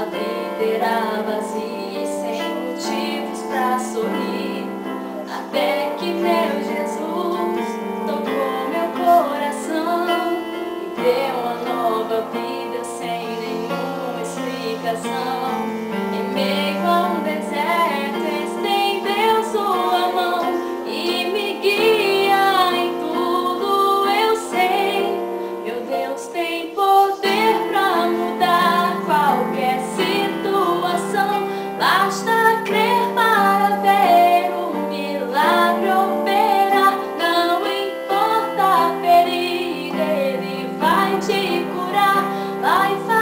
vida era vazia e sem motivos pra sorrir, até que meu Jesus tocou meu coração e deu uma nova vida sem nenhuma explicação. Em meio a um deserto estendeu sua mão e me guia em tudo, eu sei. Meu Deus tem poder pra mudar qualquer situação, basta crer para ver o milagre operar. Não importa a ferida, Ele vai te curar, vai fazer